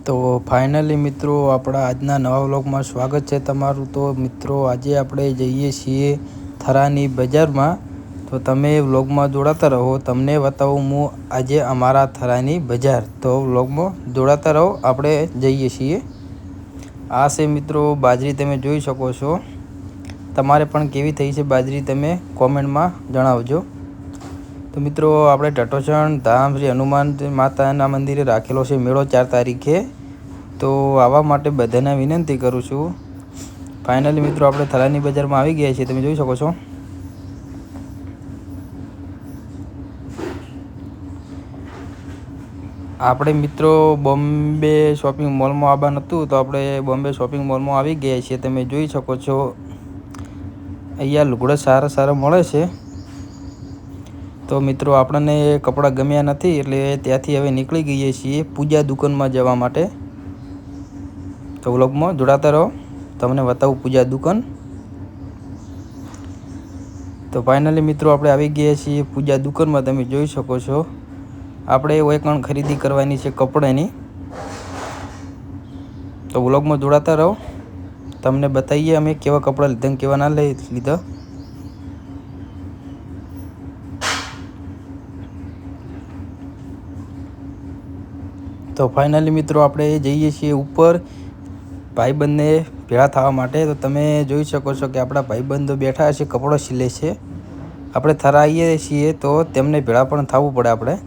તો ફાઇનલી મિત્રો આપણા આજના નવા વ્લોગમાં સ્વાગત છે તમારું। તો મિત્રો આજે આપણે જઈએ છીએ થરાની બજારમાં, તો તમે વ્લોગમાં જોડાતા રહો। તમને બતાવું હું આજે અમારા થરાની બજાર, તો વ્લોગમાં જોડાતા રહો। આપણે જઈએ છીએ। આ છે મિત્રો બાજરી, તમે જોઈ શકો છો। તમારે પણ કેવી થઈ છે બાજરી તમે કોમેન્ટમાં જણાવજો। તો મિત્રો આપણે ટટોસણ ધામ શ્રી હનુમાન માતાના મંદિરે રાખેલો છે મેળો 4 તારીખે। તો આવવા માટે બધાને વિનંતી કરું છું। ફાઇનલી મિત્રો આપણે થરાની બજારમાં આવી ગયા છીએ, તમે જોઈ શકો છો। આપણે મિત્રો બોમ્બે શોપિંગ મોલમાં આવવાનું હતું, તો આપણે બોમ્બે શોપિંગ મોલમાં આવી ગયા છીએ। તમે જોઈ શકો છો અહીંયા લુગડા સારા મળે છે। તો મિત્રો આપણને કપડાં ગમ્યા નથી એટલે ત્યાંથી હવે નીકળી ગઈએ છીએ પૂજા દુકાનમાં જવા માટે। તો વ્લોગમાં જોડાતા રહો, તમને બતાવું પૂજા દુકાન। તો ફાઇનલી મિત્રો આપણે આવી ગયા છીએ પૂજા દુકાનમાં, તમે જોઈ શકો છો। આપણે એકણ ખરીદી કરવાની છે કપડાની, તો વ્લોગમાં જોડાતા રહો। તમને બતાવીએ અમે કેવા કપડાં લીધા અને કેવા ના લીધા। તો ફાઇનલી મિત્રો આપણે જઈએ છીએ ઉપર ભાઈબંધને ભેળા થવા માટે। તો તમે જોઈ શકો છો કે આપણા ભાઈબંધો બેઠા છે, કપડો સિલે છે। આપણે થરા આવીએ છીએ તો તેમને ભેળા પણ થવું પડે। આપણે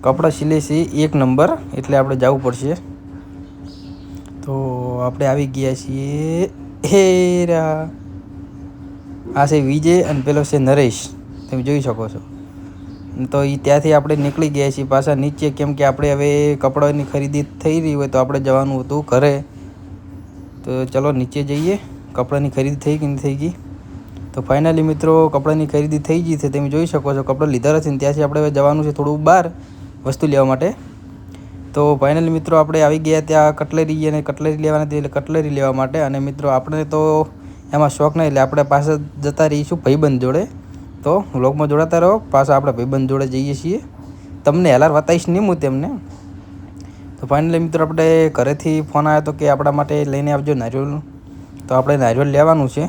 કપડાં સિલે છે 1 નંબર, એટલે આપણે જવું પડશે। તો આપણે આવી ગયા છીએ। હેરા આ છે વિજય અને પેલો છે નરેશ, તમે જોઈ શકો છો। તો એ ત્યાંથી આપણે નીકળી ગયા છીએ પાછા નીચે, કેમ કે આપણે હવે કપડાની ખરીદી થઈ રહી હોય તો આપણે જવાનું હતું ઘરે। તો ચલો નીચે જઈએ। કપડાની ખરીદી થઈ કે નહીં થઈ ગઈ? તો ફાઇનલી મિત્રો કપડાની ખરીદી થઈ ગઈ છે, તમે જોઈ શકો છો। કપડાં લીધા નથી ને ત્યાંથી આપણે હવે જવાનું છે થોડું બહાર વસ્તુ લેવા માટે। તો ફાઇનલી મિત્રો આપણે આવી ગયા ત્યાં કટલેરી, અને કટલેરી લેવાની હતી એટલે કટલેરી લેવા માટે। અને મિત્રો આપણે તો એમાં શોખ નહીં એટલે આપણે પાછા જતા રહીશું ભાઈબંધ જોડે। તો વ્લોગમાં જોડાતા રહો, પાછા આપણે ભાઈબંધ જોડે જઈએ છીએ। તમને હેલાર બતાવીશ નહીં હું તેમને। તો ફાઇનલી મિત્રો આપણે ઘરેથી ફોન આવ્યો હતો કે આપણા માટે લઈને આવજો નારિયેળ। તો આપણે નારિયેળ લેવાનું છે,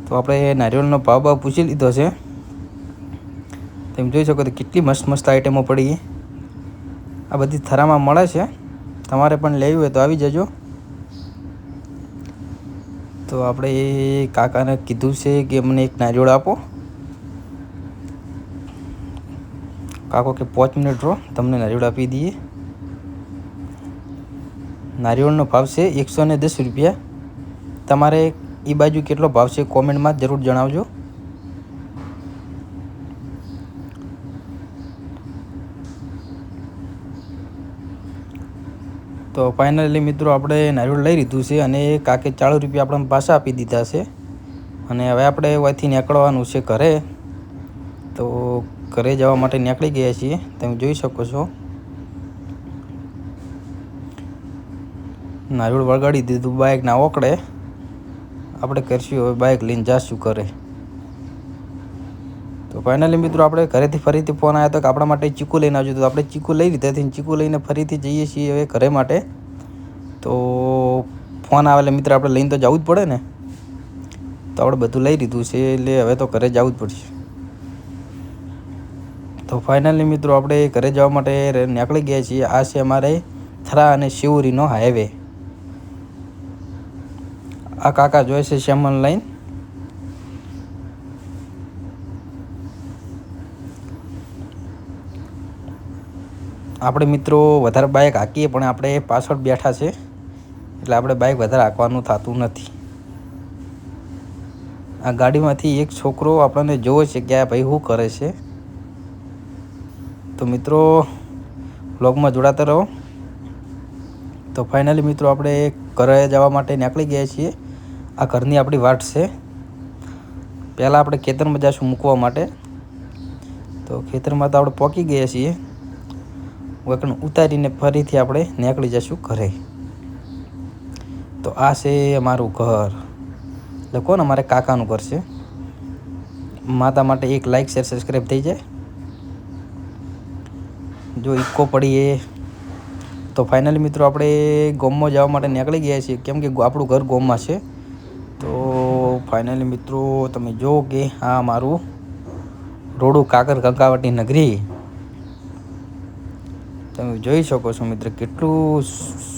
તો આપણે નારિયેળનો ભાવ પૂછી લીધો છે। તમે જોઈ શકો તો કેટલી મસ્ત આઈટમો પડી, આ બધી થરામાં મળે છે। તમારે પણ લેવી હોય તો આવી જજો। તો આપણે કાકાને કીધું છે કે મને એક નારિયેળ આપો। કાકો કે 5 મિનિટ રહો, તમને નારિયેળ આપી દઈએ। નારિયેળનો ભાવ છે 110 રૂપિયા। તમારે એ બાજુ કેટલો ભાવ છે કોમેન્ટમાં જરૂર જણાવજો। તો ફાઇનલી મિત્રો આપણે નારિયેળ લઈ લીધું છે, અને કાકે 40 રૂપિયા આપણને પાછા આપી દીધા છે। અને હવે આપણે અહીંથી નીકળવાનું છે ઘરે। તો ઘરે જવા માટે નીકળી ગયા છીએ, તમે જોઈ શકો છો। નારિયેળ વળગાડી દીધું બાઇક ના ઓકળે, આપણે કરશું હવે બાઇક લઈને જઈશું ઘરે। તો ફાઇનલી મિત્રો આપણે ઘરેથી ફરીથી ફોન આવ્યો હતો કે આપણા માટે ચીકુ લઈને આવજો। તો આપણે ચીકુ લઈ લીધા હતી, ચીકુ લઈને ફરીથી જઈએ છીએ હવે ઘરે માટે। તો ફોન આવે એટલે મિત્ર આપણે લઈને તો જવું જ પડે ને। તો આપણે બધું લઈ લીધું છે એટલે હવે તો ઘરે જવું જ પડશે। તો ફાઇનલી મિત્રો આપણે ઘરે જવા માટે નીકળી ગયા છીએ। આ છે અમારે થરા અને શિવરીનો હાઈવે। આ કાકા જોઈ છે શ્યામન લાઈન। આપણે મિત્રો વધારે બાઇક હાંકીએ પણ આપણે પાછળ બેઠા છે એટલે આપણે બાઇક વધારે હાંકવાનું થતું નથી। આ ગાડીમાંથી એક છોકરો આપણને જોવે છે કે આ ભાઈ શું કરે છે। તો મિત્રો વ્લોગમાં જોડાતા રહો। તો ફાઇનલી મિત્રો આપણે ઘરે જવા માટે નીકળી ગયા છીએ। આ ઘરની આપણી વાટ છે। પહેલાં આપણે ખેતરમાં જઈશું મૂકવા માટે। તો ખેતરમાં તો આપણે પહોંચી ગયા છીએ, વકણ ઉતારીને ફરીથી આપણે નીકળી જઈશું ઘરે। તો આ છે અમારું ઘર, એટલે કોણ અમારે કાકાનું ઘર છે। માતા માટે એક લાઇક શેર સબસ્ક્રાઈબ થઈ જાય। જો ઇકો પડી એ તો ફાઇનલી મિત્રો આપણે ગોમમાં જવા માટે નીકળી ગયા છીએ, કેમ કે આપણું ઘર ગોમમાં છે. તો ફાઇનલી મિત્રો તમે જો કે આ મારું રોડું કાકર કંકાવટી નગરી તમે જોઈ શકો છો મિત્ર, કેટલું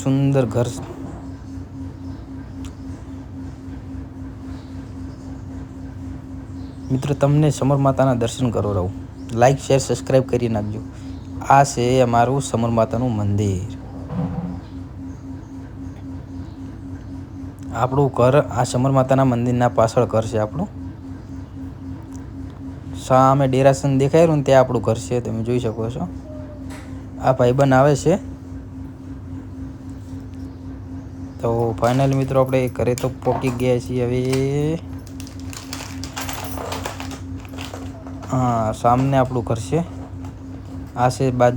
સુંદર ઘર. મિત્રો તમને સમર માતાના દર્શન કરો રહું, લાઈક શેર સબસ્ક્રાઈબ કરી નાખજો. આ છે અમારું સમર માતાનું મંદિર. આપણું ઘર આ સમર માતાના મંદિરના પાછળ ઘર છે આપણું. સામે ડેરાસન દેખાય રહ્યું ને ત્યાં આપણું ઘર છે, તમે જોઈ શકો છો. આ ભાઈબંધ આવે છે. તો ફાઇનલી મિત્રો આપણે ઘરે તો પહોંચી ગયા છીએ હવે. હા, સામને આપણું ઘર છે. આ છે બાજુ